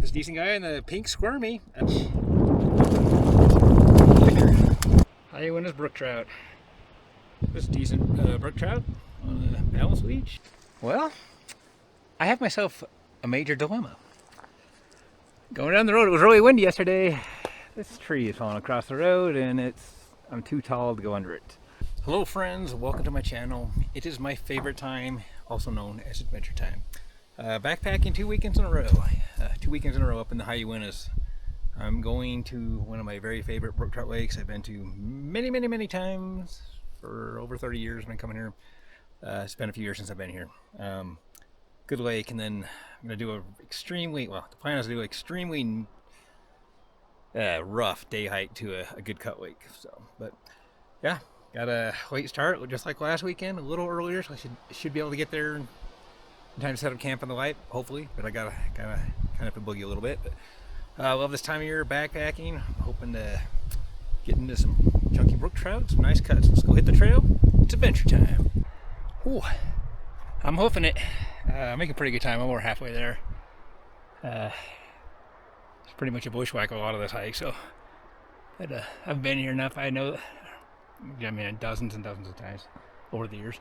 this decent guy in the pink squirmy. High Uintas brook trout. This decent brook trout on a balance leech. Well, I have myself a major dilemma. Going down the road, it was really windy yesterday. This tree is falling across the road and I'm too tall to go under it. Hello friends, welcome to my channel. It is my favorite time, also known as adventure time. Backpacking 2 weekends in a row. 2 weekends in a row up in the High Uintas. I'm going to one of my very favorite brook trout lakes. I've been to many times for over 30 years. I've been coming here. It's been a few years since I've been here. Good lake, and then I'm going to do the plan is to do an extremely rough day hike to a good cut lake. So, but yeah, got a late start just like last weekend, a little earlier, so I should be able to get there in time to set up camp on the light, hopefully. But I gotta kind of boogie a little bit. But I love this time of year backpacking. I'm hoping to get into some chunky brook trout, some nice cuts. Let's go hit the trail. It's adventure time. Ooh, I'm hoofing it. I'm making pretty good time. I'm over halfway there. It's pretty much a bushwhack a lot of this hike, so I've been here enough. I know, dozens and dozens of times over the years.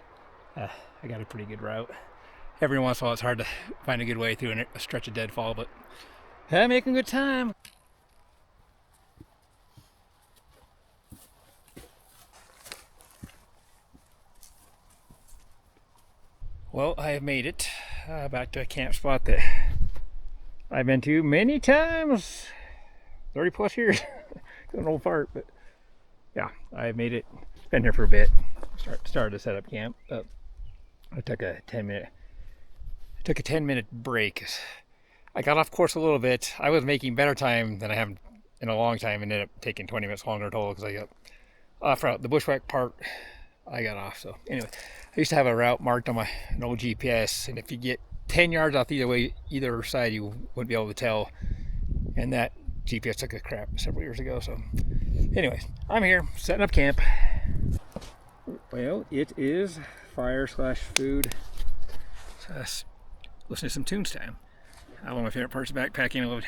I got a pretty good route. Every once in a while it's hard to find a good way through a stretch of deadfall, but I'm making good time. Well, I have made it back to a camp spot that I've been to many times, 30 plus years. An old fart, but yeah, I've made it. Been here for a bit. Started to set up camp. I took a 10-minute break. I got off course a little bit. I was making better time than I have in a long time, and ended up taking 20 minutes longer total because I got off route. The bushwhack part, I got off. So anyway, I used to have a route marked on an old GPS, and if you get 10 yards off either side, you wouldn't be able to tell. And that GPS took a crap several years ago. So anyways, I'm here setting up camp. Well, it is fire/food. Listen to some tunes time. One of my favorite parts of backpacking, I love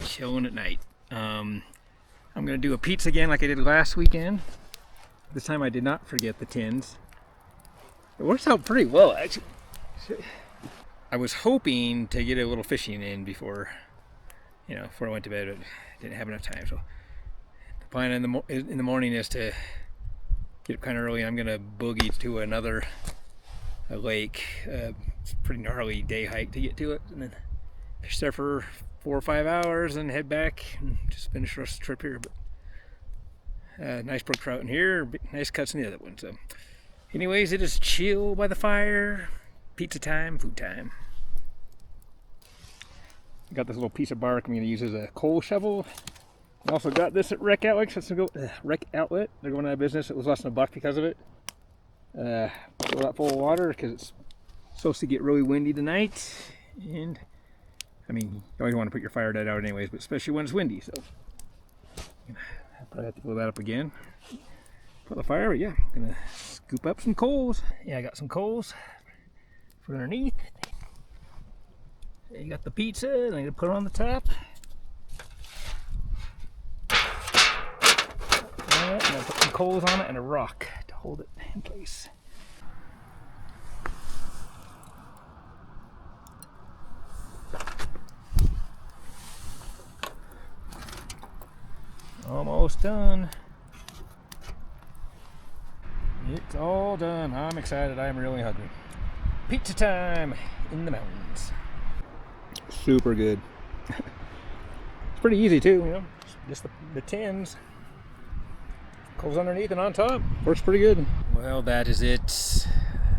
chilling at night. I'm going to do a pizza again like I did last weekend. This time I did not forget the tins. It works out pretty well, actually. I was hoping to get a little fishing in before I went to bed, but didn't have enough time. So the plan in the morning is to get up kind of early. I'm going to boogie to another lake. It's a pretty gnarly day hike to get to it, and then fish there for 4 or 5 hours and head back and just finish the rest of the trip here. But nice brook trout in here, nice cuts in the other one. So anyways, it is chill by the fire, pizza time, food time. Got this little piece of bark I'm going to use as a coal shovel. I also got this at Rec Outlet. Rec Outlet. They're going out of business. It was less than $1 because of it. Fill that full of water because it's supposed to get really windy tonight. And you always want to put your fire dead out anyways, but especially when it's windy. So I'll probably have to fill that up again. Put the fire, but yeah, I'm gonna scoop up some coals. Yeah, I got some coals for underneath. You got the pizza, and I'm gonna put it on the top. And I'm gonna put some coals on it and a rock to hold it in place. Almost done. It's all done. I'm excited. I'm really hungry. Pizza time in the mountains. Super good. It's pretty easy too, just the tins. Coals underneath and on top. Works pretty good. Well, that is it.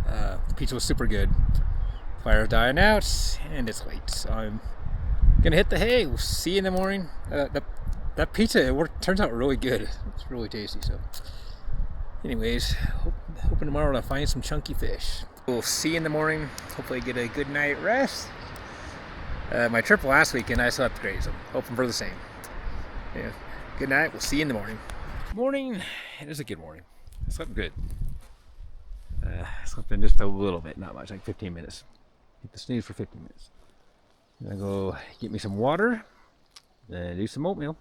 The pizza was super good. Fire's dying out, and it's late. So I'm gonna hit the hay. We'll see you in the morning. That pizza turns out really good. It's really tasty. So anyways, hoping tomorrow to find some chunky fish. We'll see you in the morning. Hopefully get a good night rest. My trip last weekend, I slept great, so hoping for the same. Yeah. Good night. We'll see you in the morning. Morning. It is a good morning. I slept good. Slept in just a little bit, not much, like 15 minutes. Hit the snooze for 15 minutes. I'm gonna go get me some water. then do some oatmeal,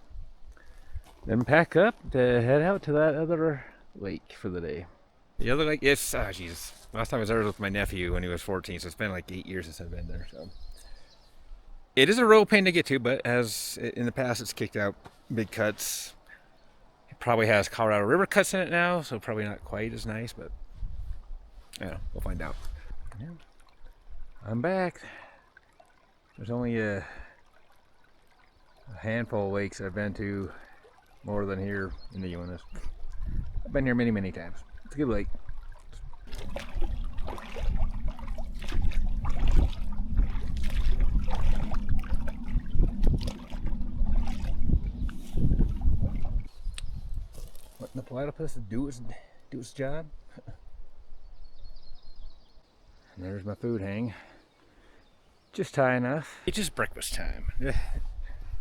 then pack up to head out to that other lake for the day. The other lake, yes, oh Jesus. Last time I was there was with my nephew when he was 14, so it's been like 8 years since I've been there. So it is a real pain to get to, but as in the past, it's kicked out big cuts. It probably has Colorado River cuts in it now, so probably not quite as nice, but yeah, we'll find out. Yeah. I'm back. There's only a handful of lakes I've been to more than here in the Uintas. I've been here many, many times. It's a good lake. Letting the platypus do its job. And there's my food hang. Just high enough. It's just breakfast time.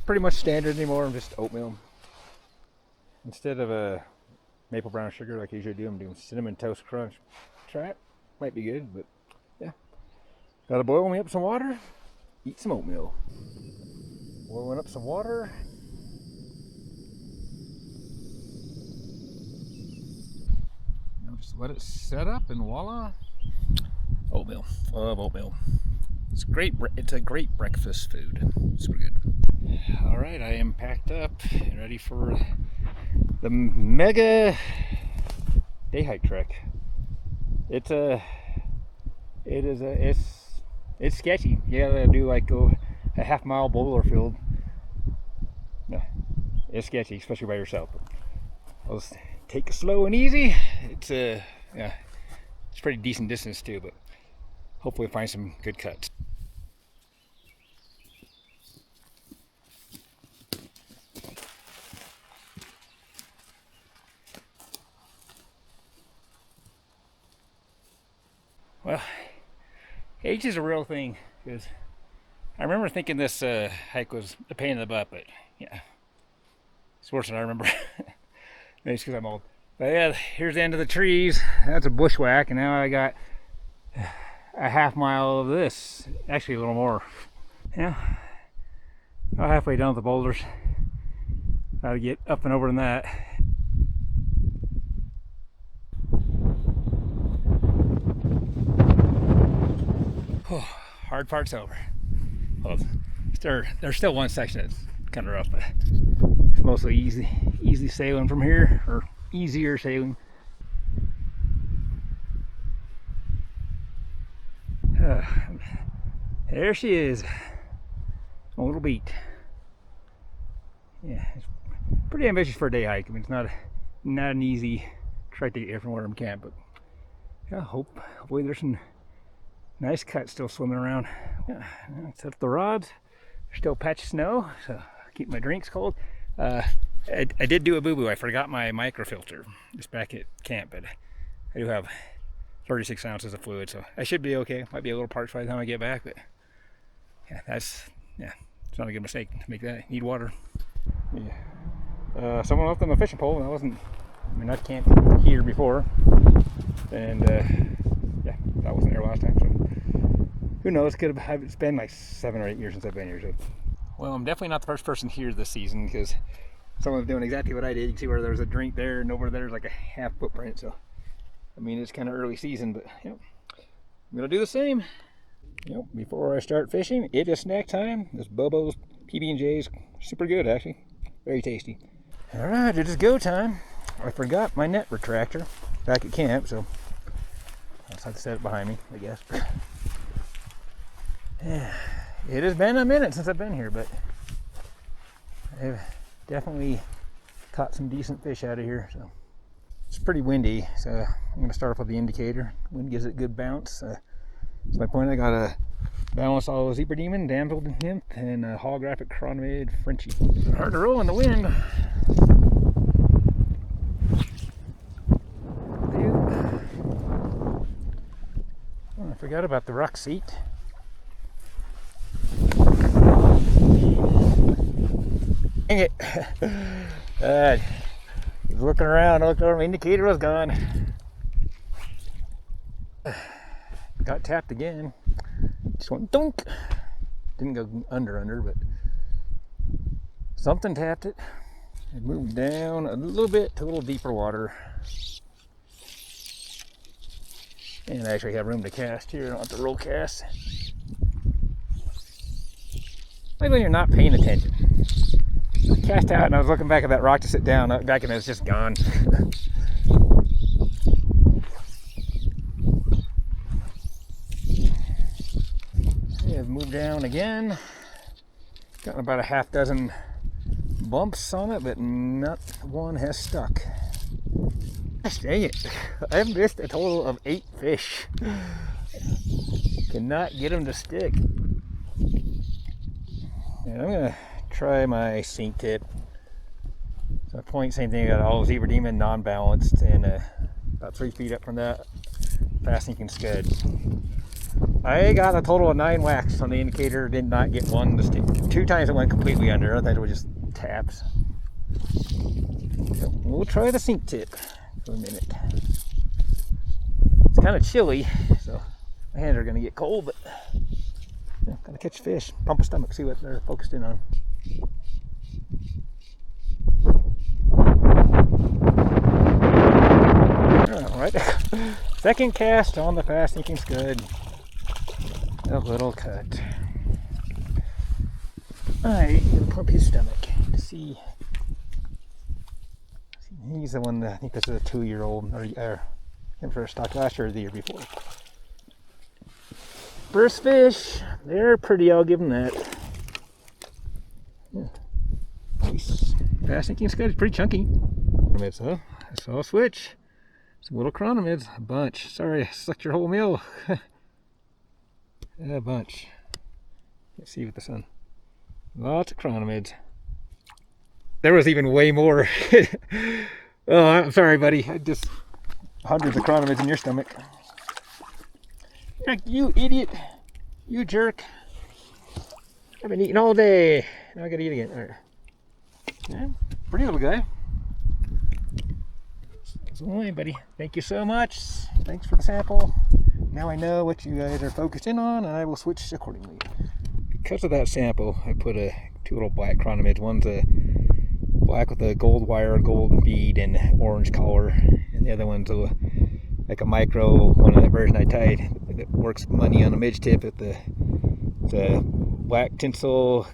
Pretty much standard anymore. I'm just oatmeal. Instead of a maple brown sugar like I usually do, I'm doing cinnamon toast crunch. Try it. Might be good, but yeah. Gotta boil me up some water. Eat some oatmeal. Boiling up some water. Now just let it set up and voila. Oatmeal. Love oatmeal. It's great. It's a great breakfast food. Super good. All right, I am packed up and ready for the mega day hike trek. It's sketchy. You gotta do like a half-mile boulder field. No, it's sketchy, especially by yourself. I'll just take it slow and easy. It's yeah, it's pretty decent distance too, but hopefully find some good cuts. Well, age is a real thing, because I remember thinking this hike was a pain in the butt, but yeah, it's worse than I remember. Maybe it's because I'm old. But yeah, here's the end of the trees. That's a bushwhack, and now I got a half-mile of this. Actually, a little more. Yeah, about halfway down the boulders. Gotta get up and over than that. Oh, hard part's over. Well, there's still one section that's kind of rough, but it's mostly easy sailing from here, or easier sailing. There she is, a little beat. Yeah, it's pretty ambitious for a day hike. I mean, it's not an easy trek to get here from where I'm camped, but yeah, hopefully there's some nice cuts still swimming around. Yeah, set up the rods. There's still a patch of snow, so keep my drinks cold. I did do a boo-boo. I forgot my microfilter just back at camp, but I do have 36 ounces of fluid, so I should be okay. Might be a little parched by the time I get back, but yeah, it's not a good mistake to make that. Need water. Yeah. Someone left on the fishing pole, and I camped here before, and yeah, that wasn't there last time, so who knows? It's been like 7 or 8 years since I've been here. So, well, I'm definitely not the first person here this season, because someone's doing exactly what I did. You can see where there's a drink there, and over there's like a half footprint. So, I mean, it's kind of early season, but you know, I'm gonna do the same. You know, before I start fishing, it is snack time. This Bobo's PB&J's, super good actually, very tasty. All right, it is go time. I forgot my net retractor back at camp, so I'll just have to set it behind me, I guess. Yeah, it has been a minute since I've been here, but I've definitely caught some decent fish out of here. So it's pretty windy, so I'm going to start off with the indicator. Wind gives it a good bounce. That's my point. I got a balanced all zebra demon, damsel nymph, and a holographic chronomid Frenchie. Hard to roll in the wind. Oh, I forgot about the rock seat. Dang it. I was looking around, I looked over, my indicator was gone. Got tapped again. Just went dunk. Didn't go under, but Something tapped it. It moved down a little bit to a little deeper water. And I actually have room to cast here. I don't have to roll cast. Like when you're not paying attention. I cast out and I was looking back at that rock to sit down. Back and it's just gone. I've moved down again. Gotten about a half dozen bumps on it, but not one has stuck. Gosh dang it. I've missed a total of 8 fish. Cannot get them to stick. And I'm gonna try my sink tip. So point, same thing, I got all zebra demon non-balanced and about 3 feet up from that fast sinking scud. I got a total of 9 whacks on the indicator, did not get one to stick. 2 times it went completely under, I thought it was just taps. So we'll try the sink tip for a minute. It's kind of chilly, so my hands are gonna get cold, but yeah, gotta catch fish, pump a stomach, see what they're focused in on. All right, second cast on the fast sinking scud. A little cut. Alright, gonna pump his stomach to see. He's the one that I think this is a 2-year-old, or him for a stock last year or the year before. First fish, they're pretty, I'll give them that. Yeah. Nice. Fast sinking scud is pretty chunky. So I saw a switch. Some little chronomids, a bunch. Sorry, I sucked your whole meal. A bunch. Let's see with the sun. Lots of chronomids. There was even way more. Oh, I'm sorry, buddy. I just hundreds of chronomids in your stomach. You idiot. You jerk. I've been eating all day. Now I gotta eat again. All right. Yeah, pretty little guy. So anyway, buddy, thank you so much. Thanks for the sample. Now I know what you guys are focused in on, and I will switch accordingly. Because of that sample, I put 2 little black chronomids. One's a black with a gold wire, gold bead, and orange collar, and the other one's like a micro one of that version I tied that works money on a midge tip at the black tinsel,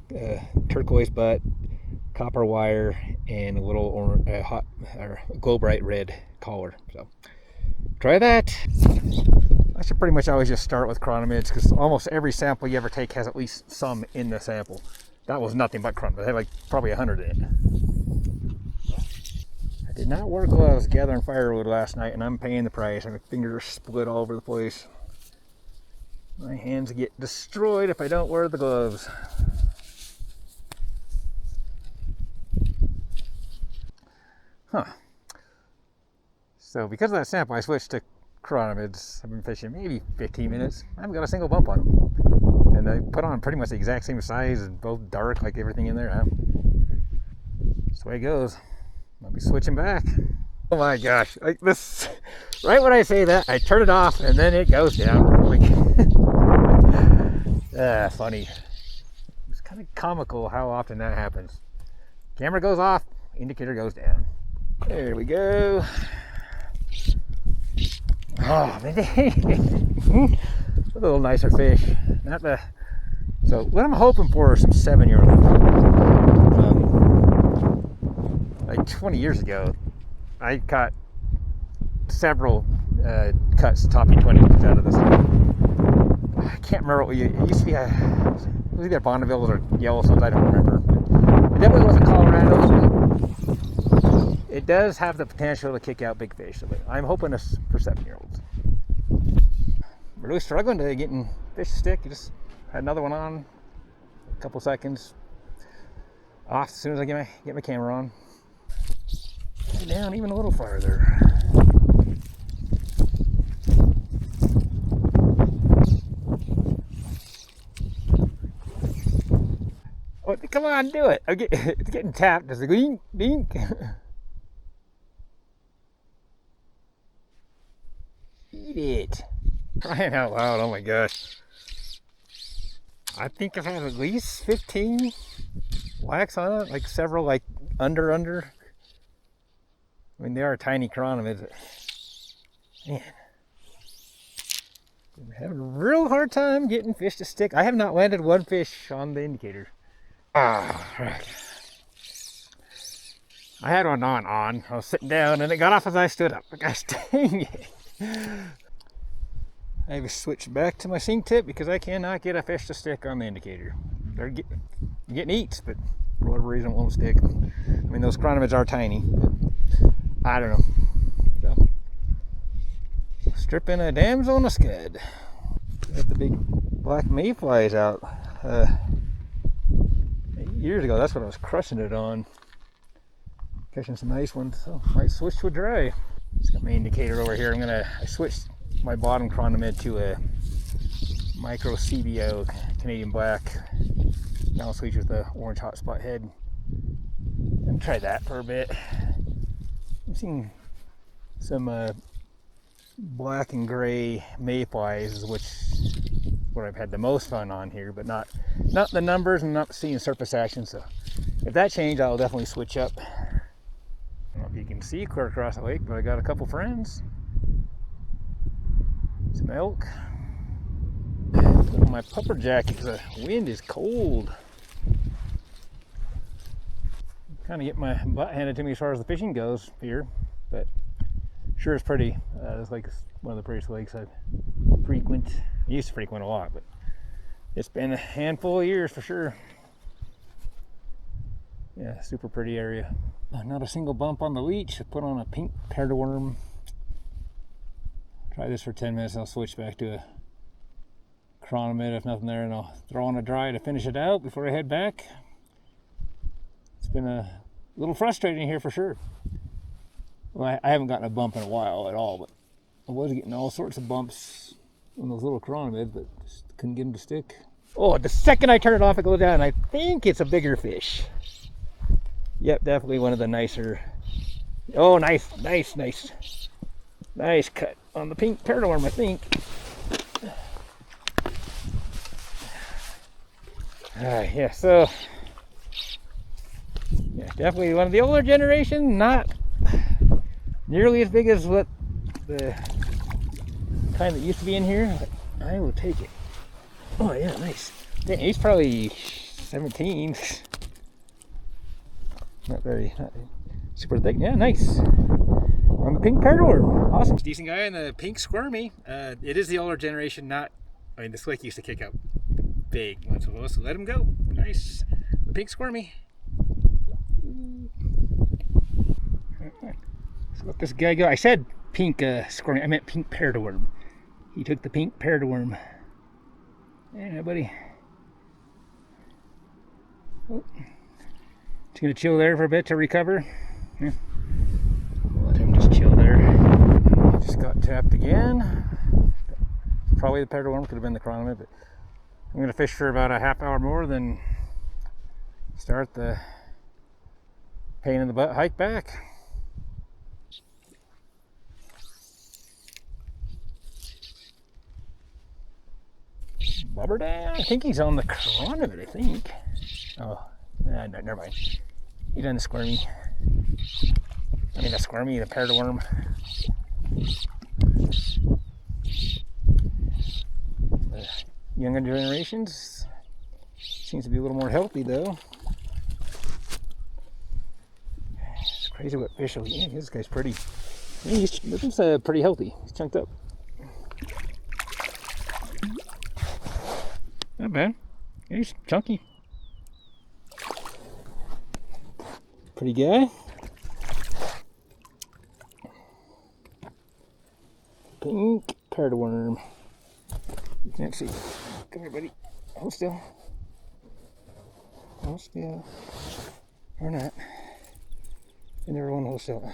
turquoise butt, copper wire, and a little hot or glow bright red collar. So try that. I should pretty much always just start with chronomids because almost every sample you ever take has at least some in the sample. That was nothing but chronomids. I had like probably 100 in it. I did not wear gloves gathering firewood last night, and I'm paying the price. My fingers are split all over the place. My hands get destroyed if I don't wear the gloves. Huh. So because of that sample, I switched to chronomids. I've been fishing maybe 15 minutes. I haven't got a single bump on them. And I put on pretty much the exact same size and both dark like everything in there. That's the way it goes. I'll be switching back. Oh my gosh. Like this, right when I say that, I turn it off and then it goes down. Like, funny. It's kind of comical how often that happens. Camera goes off, indicator goes down. There we go. Oh, man. A little nicer fish. Not the. So what I'm hoping for are some 7-year-olds. Like 20 years ago, I caught several cuts topping 20 out of this. I can't remember what it used to be. It was either Bonnevilles or Yellowstones. I don't remember. It definitely wasn't Colorado. It does have the potential to kick out big fish. So I'm hoping it's for 7-year-olds. Really struggling to getting fish to stick. You just had another one on, a couple seconds off as soon as I get my camera on. Get down even a little farther. Oh, come on, do it! It's getting tapped. It's like ding, ding. Eat it. Crying out loud, oh my gosh. I think I've had at least 15 wax on it, like several, like under. I mean, they are tiny chironomids. Man, I'm having a real hard time getting fish to stick. I have not landed one fish on the indicator. Ah, right. I had one on. I was sitting down and it got off as I stood up. Gosh dang it. I have switched back to my sink tip because I cannot get a fish to stick on the indicator. They're getting eats, but for whatever reason it won't stick. I mean, those chironomids are tiny, but I don't know. So, stripping a damsel in a scud. Got the big black mayflies out. 8 years ago, that's what I was crushing it on. Catching some nice ones, so might switch to a dry. Just got my indicator over here. I switched my bottom chironomid to a micro CBO Canadian black. Now switch with the orange hotspot head. And try that for a bit. I've seen some black and gray mayflies, which is what I've had the most fun on here, but not the numbers and not seeing surface action. So if that changes, I'll definitely switch up. I don't know if you can see clear across the lake, but I got a couple friends. Some elk. Put on my puffer jacket because the wind is cold. Kind of get my butt handed to me as far as the fishing goes here, but sure it's pretty. This lake is one of the prettiest lakes I frequent. I used to frequent a lot, but it's been a handful of years for sure. Yeah, super pretty area. Not a single bump on the leech. I put on a pink pairworm. Try this for 10 minutes and I'll switch back to a chironomid if nothing there, and I'll throw on a dry to finish it out before I head back. It's been a little frustrating here for sure. Well, I haven't gotten a bump in a while at all, but I was getting all sorts of bumps on those little chironomids, but just couldn't get them to stick. Oh, the second I turn it off, it goes down. I think it's a bigger fish. Yep, definitely one of the nicer. Oh, nice cut on the pink pairworm, I think. Yeah, so yeah, definitely one of the older generation, not nearly as big as what the kind that used to be in here, but I will take it. Oh yeah, nice. Dang, he's probably 17. Not super thick. Yeah, nice. On the pink pairworm. Awesome. Decent guy in the pink squirmy. It is the older generation, not, I mean, this lake used to kick out big ones, so let him go. Nice. The pink squirmy. So let this guy go. I said pink squirmy, I meant pink pairworm. He took the pink pairworm. Yeah, buddy. Oh. Just gonna chill there for a bit to recover. Yeah. Let him just chill there. Just got tapped again. Probably the pairworm, could have been the chironomid, but I'm gonna fish for about a half hour more, then start the pain in the butt hike back. Bobber down. I think he's on the chironomid, I think. Oh, no, never mind. He's on the squirmy. I mean, the squirmy, the pairworm. The younger generations seems to be a little more healthy, though. It's crazy what fish will eat. This guy's pretty. This is pretty healthy. He's chunked up. Not bad. Yeah, he's chunky. Pretty guy. Pink pairworm. You can't see. Come here, buddy. Hold still. Hold still. Or not. You never want to hold still.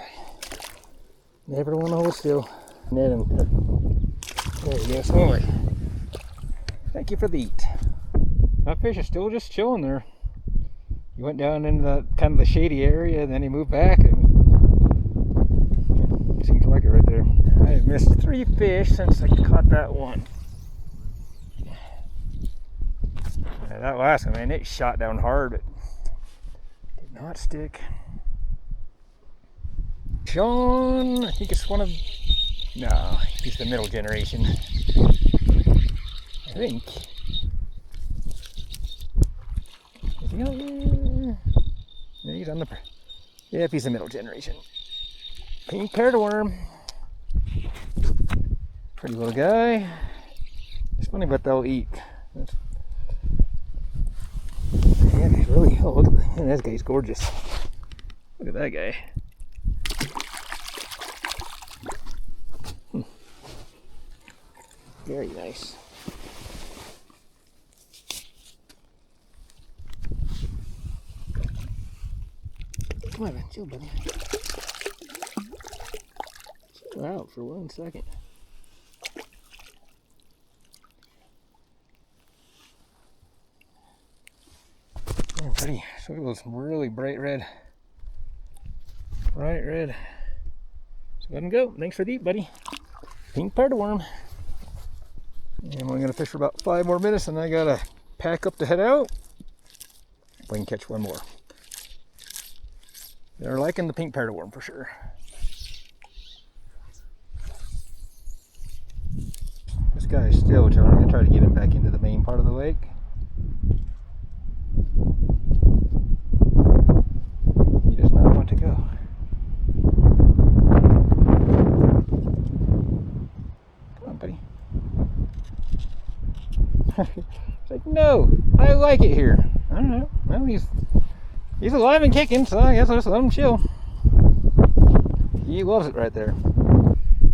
Never want to hold still. Net him. There you go, slowly. Thank you for the eat. That fish is still just chilling there. He went down into the kind of the shady area, and then he moved back. And yeah, seems like it right there. I missed 3 fish since I caught that one. Yeah, that last one, man, it shot down hard, but Not stick. Sean, I think it's one of, no, he's the middle generation. I think. Is he on there? Yeah, he's on the, yep, he's the middle generation. Pink parrot worm. Pretty little guy. It's funny, but they'll eat. Yeah, he's really, oh, look at that. That guy's gorgeous. Look at that guy. Very nice. Come on, chill, buddy. Chill out for 1 second. Oh, buddy. So look at those really bright red. Bright red. So let him go. Thanks for the eat, buddy. Pink parrot worm. And we're gonna fish for about 5 more minutes, and I gotta pack up to head out. If I can catch one more. They're liking the pink parrot worm for sure. This guy is still chilling. I'm gonna try to get him back into the main part of the lake. He does not want to go. Come on, buddy. It's like, no, I like it here. I don't know. Well, he's alive and kicking, so I guess I'll just let him chill. He loves it right there.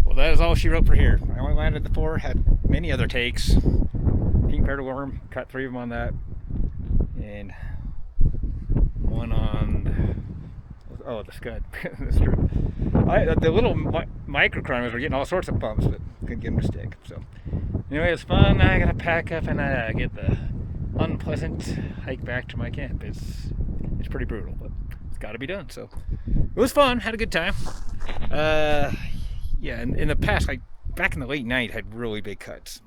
Well, that is all she wrote for here. I only landed the 4, had many other takes. Pink parrot worm, caught 3 of them on that. And one on, oh, the scud. That's true. The little microchromers were getting all sorts of bumps, but couldn't get them to stick. So anyway, it's fun. I gotta pack up and get the unpleasant hike back to my camp. It's pretty brutal, but it's got to be done. So it was fun. Had a good time. Yeah, in the past, like back in the late 90s, had really big cuts.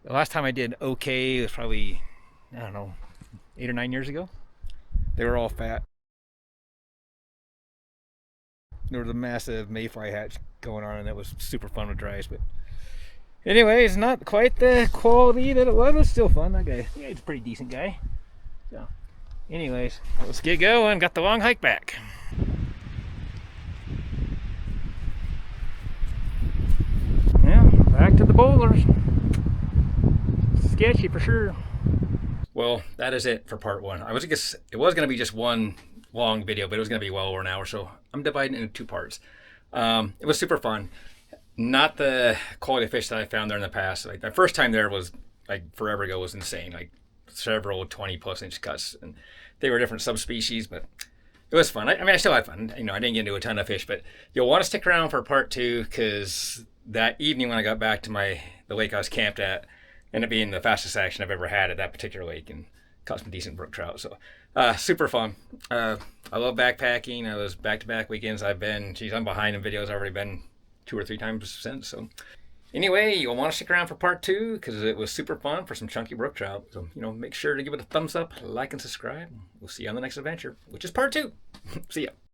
The last time I did okay was probably, I don't know, 8 or 9 years ago. They were all fat. There was a massive mayfly hatch going on, and that was super fun with dries. But anyway, it's not quite the quality that it was. It was still fun. That guy, yeah, he's a pretty decent guy. So anyways, let's get going. Got the long hike back. Yeah, back to the boulders. Sketchy for sure. Well, that is it for part 1. I was guess it was going to be just one long video, but it was going to be well over an hour, so I'm dividing it into 2 parts. It was super fun. Not the quality of fish that I found there in the past. Like the first time there was like forever ago was insane. Like several 20+ inch cuts, and they were different subspecies, but it was fun. I mean, I still had fun. You know, I didn't get into a ton of fish, but you'll want to stick around for part 2 because that evening when I got back to the lake I was camped at, ended up being the fastest action I've ever had at that particular lake, and caught some decent brook trout. So super fun. I love backpacking. I was back-to-back weekends. I'm behind in videos. I've already been 2 or 3 times since. So anyway, you'll want to stick around for part 2 because it was super fun for some chunky brook trout. So, you know, make sure to give it a thumbs up, like, and subscribe. We'll see you on the next adventure, which is part 2. See ya.